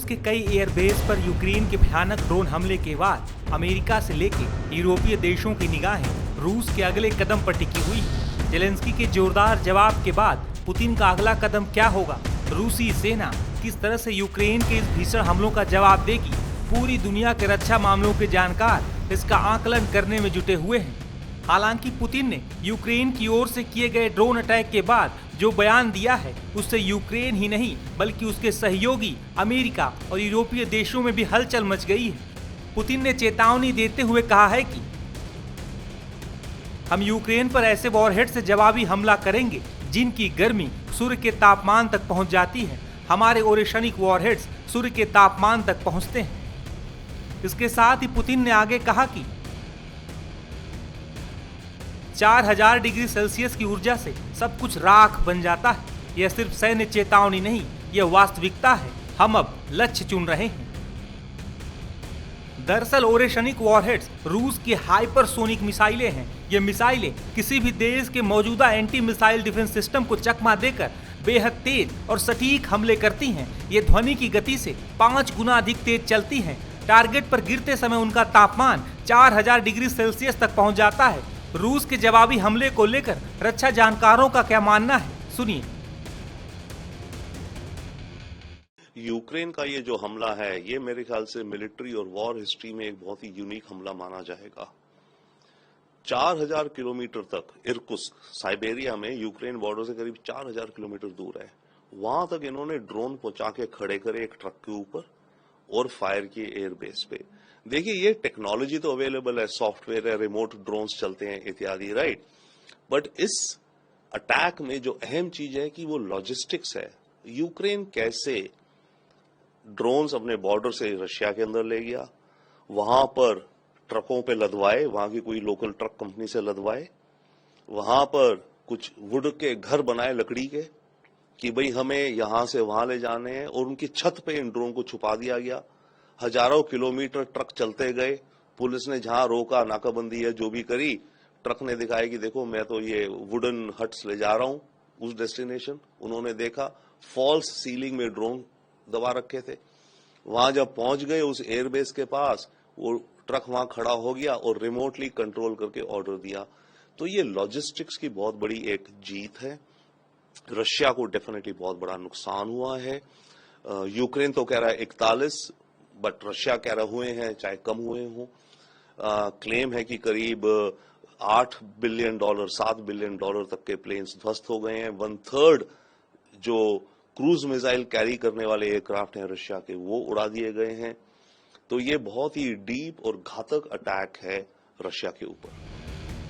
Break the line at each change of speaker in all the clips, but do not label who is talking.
रूस के कई एयरबेस पर यूक्रेन के भयानक ड्रोन हमले के बाद अमेरिका से लेकर यूरोपीय देशों की निगाहें रूस के अगले कदम पर टिकी हुई है। जेलेंस्की के जोरदार जवाब के बाद पुतिन का अगला कदम क्या होगा? रूसी सेना किस तरह से यूक्रेन के इस भीषण हमलों का जवाब देगी? पूरी दुनिया के रक्षा मामलों के जानकार इसका आकलन करने में जुटे हुए हैं। हालांकि पुतिन ने यूक्रेन की ओर से किए गए ड्रोन अटैक के बाद जो बयान दिया है उससे यूक्रेन ही नहीं बल्कि उसके सहयोगी अमेरिका और यूरोपीय देशों में भी हलचल मच गई है। पुतिन ने चेतावनी देते हुए कहा है कि हम यूक्रेन पर ऐसे वॉरहेड से जवाबी हमला करेंगे जिनकी गर्मी सूर्य के तापमान तक पहुंच जाती है। हमारे ओरेशनिक वॉरहेड्स सूर्य के तापमान तक पहुंचते हैं। इसके साथ ही पुतिन ने आगे कहा कि 4000 डिग्री सेल्सियस की ऊर्जा से सब कुछ राख बन जाता है। यह सिर्फ सैन्य चेतावनी नहीं, यह वास्तविकता है। हम अब लक्ष्य चुन रहे हैं। दरअसल ओरेशनिक वॉरहेड्स रूस की हाइपरसोनिक मिसाइलें हैं। ये मिसाइलें किसी भी देश के मौजूदा एंटी मिसाइल डिफेंस सिस्टम को चकमा देकर बेहद तेज और सटीक हमले करती हैं। ये ध्वनि की गति से 5 गुना अधिक तेज चलती हैं। टारगेट पर गिरते समय उनका तापमान 4000 डिग्री सेल्सियस तक पहुंच जाता है। रूस के जवाबी हमले को लेकर रक्षा जानकारों का क्या मानना है, सुनिए।
यूक्रेन का ये जो हमला है ये मेरे ख्याल से मिलिट्री और वॉर हिस्ट्री में एक बहुत ही यूनिक हमला माना जाएगा। 4000 किलोमीटर तक इर्कुत्स्क साइबेरिया में यूक्रेन बॉर्डर से करीब 4000 किलोमीटर दूर है, वहां तक इन्होंने ड्रोन पहुंचा के खड़े करे एक ट्रक के ऊपर और फायर किए एयरबेस पे। देखिए ये टेक्नोलॉजी तो अवेलेबल है, सॉफ्टवेयर है, रिमोट ड्रोन्स चलते हैं इत्यादि, राइट। बट इस अटैक में जो अहम चीज है कि वो लॉजिस्टिक्स है। यूक्रेन कैसे ड्रोन्स अपने बॉर्डर से रशिया के अंदर ले गया, वहां पर ट्रकों पे लदवाए, वहां की कोई लोकल ट्रक कंपनी से लदवाए, वहां पर कुछ वुड के घर बनाए लकड़ी के कि भाई हमें यहां से वहां ले जाने हैं, और उनकी छत पे इन ड्रोन को छुपा दिया गया। हजारों किलोमीटर ट्रक चलते गए, पुलिस ने जहां रोका, नाकाबंदी है जो भी करी, ट्रक ने दिखाया कि देखो मैं तो ये वुडन हट्स ले जा रहा हूं उस डेस्टिनेशन। उन्होंने देखा फॉल्स सीलिंग में ड्रोन दबा रखे थे। वहां जब पहुंच गए उस एयरबेस के पास, वो ट्रक वहां खड़ा हो गया और रिमोटली कंट्रोल करके ऑर्डर दिया। तो ये लॉजिस्टिक्स की बहुत बड़ी एक जीत है। रशिया को डेफिनेटली बहुत बड़ा नुकसान हुआ है। यूक्रेन तो कह रहा है 41, बट रशिया कह रहे हुए हैं चाहे कम हुए हों। क्लेम है कि करीब $8 बिलियन, $7 बिलियन तक के प्लेन्स ध्वस्त हो गए हैं। 1/3 जो क्रूज मिसाइल कैरी करने वाले एयरक्राफ्ट हैं रशिया के, वो उड़ा दिए गए हैं। तो ये बहुत ही डीप और घातक अटैक है रशिया के ऊपर।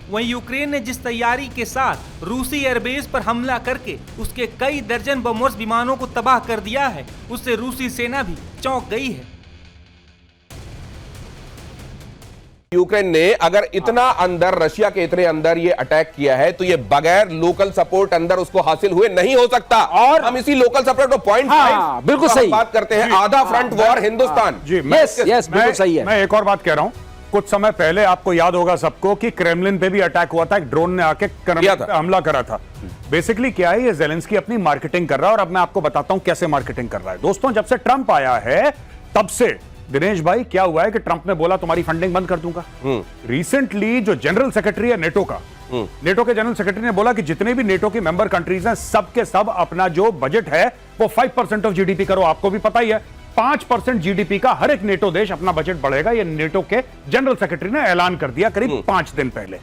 वहीं यूक्रेन ने जिस तैयारी के साथ रूसी एयरबेस पर हमला करके उसके कई दर्जन बमोर्स विमानों को तबाह कर दिया है, उससे रूसी सेना भी चौंक गई है।
यूक्रेन ने अगर इतना अंदर, रशिया के इतने अंदर ये अटैक किया है तो ये बगैर लोकल सपोर्ट अंदर उसको हासिल हुए नहीं हो सकता। और हम इसी लोकल सपोर्ट को .5
बिल्कुल सही
बात करते हैं। आधा फ्रंट वॉर हिंदुस्तान।
यस बिल्कुल सही है।
मैं एक और बात कह रहा हूं, कुछ समय पहले आपको याद होगा सबको कि क्रेमलिन पे भी अटैक हुआ था, एक ड्रोन ने आके हमला करा था। बेसिकली क्या है, ये जेलेंस्की अपनी मार्केटिंग कर रहा है, और अब मैं आपको बताता हूं कैसे मार्केटिंग कर रहा है। दोस्तों, जब से ट्रंप आया है तब से दिनेश भाई क्या हुआ है कि ट्रंप ने बोला तुम्हारी फंडिंग बंद कर दूंगा। रिसेंटली जो जनरल सेक्रेटरी है नेटो का, नेटो के जनरल सेक्रेटरी ने बोला कि जितने भी नेटो की मेंबर कंट्रीज हैं सब के सब अपना जो बजट है वो 5% ऑफ जीडीपी करो। आपको भी पता ही है 5% जीडीपी का हर एक नेटो देश अपना बजट बढ़ेगा। ये नेटो के जनरल सेक्रेटरी ने ऐलान कर दिया करीब 5 दिन पहले।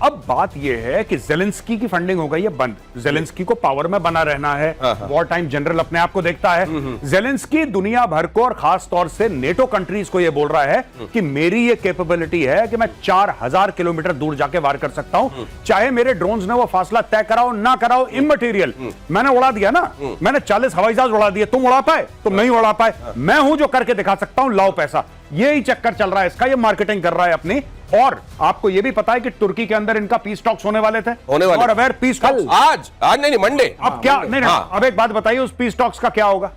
अब बात यह है कि जेलेंस्की की फंडिंग हो गई है बंद। जेलेंस्की को पावर में बना रहना है, वॉर टाइम जनरल अपने आप को देखता है। जेलेंस्की दुनिया भर को और खास तौर से नेटो कंट्रीज को यह बोल रहा है कि मेरी ये कैपेबिलिटी है कि मैं 4000 किलोमीटर दूर जाके वार कर सकता हूं, चाहे मेरे ड्रोन्स ने वो फासला तय कराओ ना कराओ, इममटेरियल। मैंने उड़ा दिया ना, मैंने 40 हवाई जहाज उड़ा दिए, तुम उड़ा पाए? तुम नहीं उड़ा पाए, मैं हूं जो करके दिखा सकता हूं, लाओ पैसा। यही चक्कर चल रहा है इसका, ये मार्केटिंग कर रहा है अपनी। और आपको यह भी पता है कि तुर्की के अंदर इनका पीस टॉक्स होने वाले थे, और अवेयर पीस टॉक्स
आज नहीं मंडे।
अब क्या नहीं, अब एक बात बताइए, उस पीस टॉक्स का क्या होगा?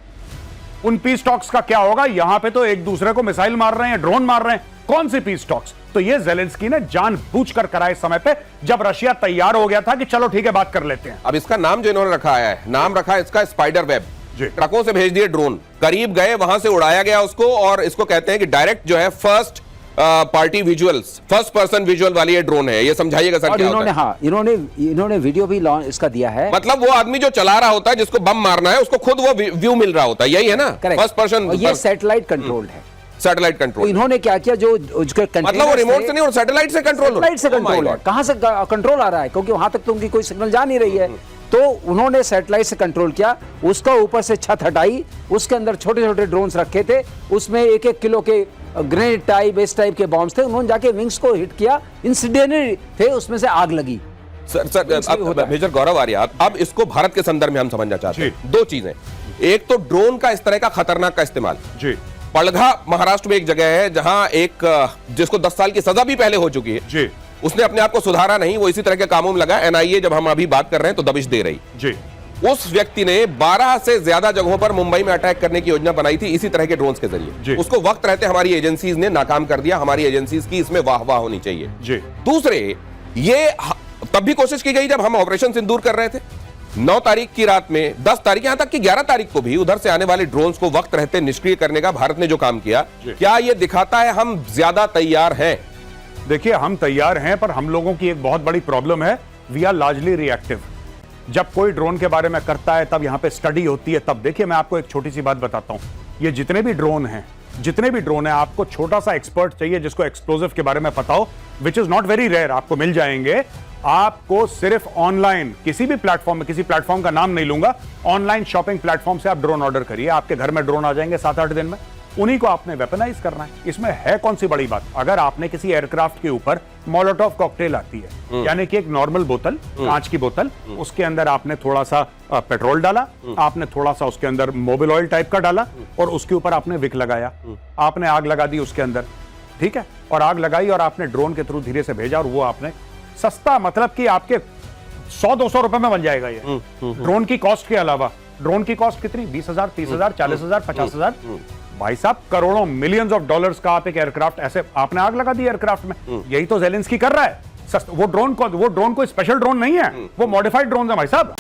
उन पीस टॉक्स का क्या होगा? यहां पे तो एक दूसरे को मिसाइल मार रहे हैं, ड्रोन मार रहे हैं, कौन सी पीस टॉक्स? तो ये जेलेंस्की ने जानबूझकर करा इस समय पे, जब रशिया तैयार हो गया था कि चलो ठीक है बात कर लेते हैं।
अब इसका नाम जो इन्होंने रखा है, नाम रखा है इसका स्पाइडर वेब।
जी।
ट्रकों से भेज दिए ड्रोन, करीब गए, वहां से उड़ाया गया उसको, और इसको कहते हैं कि डायरेक्ट जो है first party visuals, first person visual वाली ये ड्रोन है। ये समझाइएगा सर
और
क्या
इन्होंने,
होता है?
हाँ, इन्होंने वीडियो भी लॉन्च इसका दिया है।
मतलब वो आदमी जो चला रहा होता है, जिसको बम मारना है, उसको खुद वो व्यू मिल रहा होता है, यही है ना?
करेक्ट।
फर्स्ट पर्सन,
और ये सैटेलाइट कंट्रोल्ड है।
सैटेलाइट
तो
कंट्रोल।
इन्होंने क्या किया, जो
मतलब वो रिमोट से नहीं और सैटेलाइट से कंट्रोल,
सैटेलाइट से कंट्रोल है। कहां से कंट्रोल आ रहा है, क्योंकि वहां तक तो उनकी कोई सिग्नल जा नहीं रही है। तो उन्होंने सैटेलाइट से कंट्रोल किया, उसका ऊपर से छत हटाई, उसके अंदर छोटे छोटे ड्रोन्स रखे थे, उसमें 1-1 किलो के ग्रेनेड टाइप, इस टाइप के बॉम्ब्स थे। उन्होंने जाके विंग्स को हिट किया, इंसिडेंटली थे, उसमें से आग लगी।
सर मेजर गौरव आर्या, अब इसको भारत के संदर्भ में हम समझना चाहते हैं। दो चीजें, एक तो ड्रोन का इस तरह का खतरनाक का इस्तेमाल
जी।
पड़घा महाराष्ट्र में एक जगह है जहां एक जिसको 10 साल की सजा भी पहले हो चुकी है
जी।
उसने अपने आप को सुधारा नहीं, वो इसी तरह के कामों में लगा। एनआईए जब हम अभी बात कर रहे हैं तो दबिश दे रही
जी।
उस व्यक्ति ने 12 से ज्यादा जगहों पर मुंबई में अटैक करने की योजना बनाई थी इसी तरह के ड्रोन्स के
जी।
जरिए। उसको वक्त रहते हमारी एजेंसीज ने नाकाम कर दिया। हमारी एजेंसीज की इसमें वाह वाह होनी चाहिए
जी।
दूसरे, ये तब भी कोशिश की गई जब हम ऑपरेशन सिंदूर कर रहे थे 9 तारीख की रात में, 10 तारीख, यहां तक कि 11 तारीख को भी उधर से आने वाले ड्रोन्स को वक्त रहते निष्क्रिय करने का भारत ने जो काम किया, क्या यह दिखाता है हम ज्यादा तैयार हैं?
देखिए, हम तैयार हैं, पर हम लोगों की एक बहुत बड़ी प्रॉब्लम है, वी आर लार्जली रिएक्टिव। जब कोई ड्रोन के बारे में करता है तब यहां पे स्टडी होती है, तब देखिए मैं आपको एक छोटी सी बात बताता हूं। ये जितने भी ड्रोन हैं, आपको छोटा सा एक्सपर्ट चाहिए जिसको एक्सप्लोजिव के बारे में पता हो, which is not very rare, आपको मिल जाएंगे। आपको सिर्फ ऑनलाइन किसी भी प्लेटफॉर्म में, किसी प्लेटफॉर्म का नाम नहीं लूंगा, ऑनलाइन शॉपिंग प्लेटफॉर्म से आप ड्रोन ऑर्डर करिए, आपके घर में ड्रोन आ जाएंगे 7-8 दिन में। उन्हीं को आपने वेपनाइज करना है। इसमें है कौन सी बड़ी बात? अगर आपने किसी एयरक्राफ्ट के ऊपर मोलोटोव कॉकटेल आती है, यानी कि एक नॉर्मल बोतल, कांच की बोतल, उसके अंदर आपने थोड़ा सा पेट्रोल डाला, आपने थोड़ा सा उसके अंदर मोबिल ऑयल टाइप का डाला, और उसके ऊपर आपने विक लगाया, आपने आग लगा दी उसके अंदर, ठीक है, और आग लगाई और आपने ड्रोन के थ्रू धीरे से भेजा, और वो आपने सस्ता, मतलब कि आपके 100-200 रुपए में बन जाएगा ये ड्रोन की कॉस्ट के अलावा। ड्रोन की कॉस्ट कितनी? 20,000, 30,000, 40,000, 50,000। भाई साहब, करोड़ों, मिलियंस ऑफ डॉलर्स का आप एक एयरक्राफ्ट, ऐसे आपने आग लगा दी एयरक्राफ्ट में। यही तो ज़ेलेंस्की कर रहा है। वो ड्रोन कोई स्पेशल ड्रोन नहीं है, वो मॉडिफाइड ड्रोन है भाई साहब।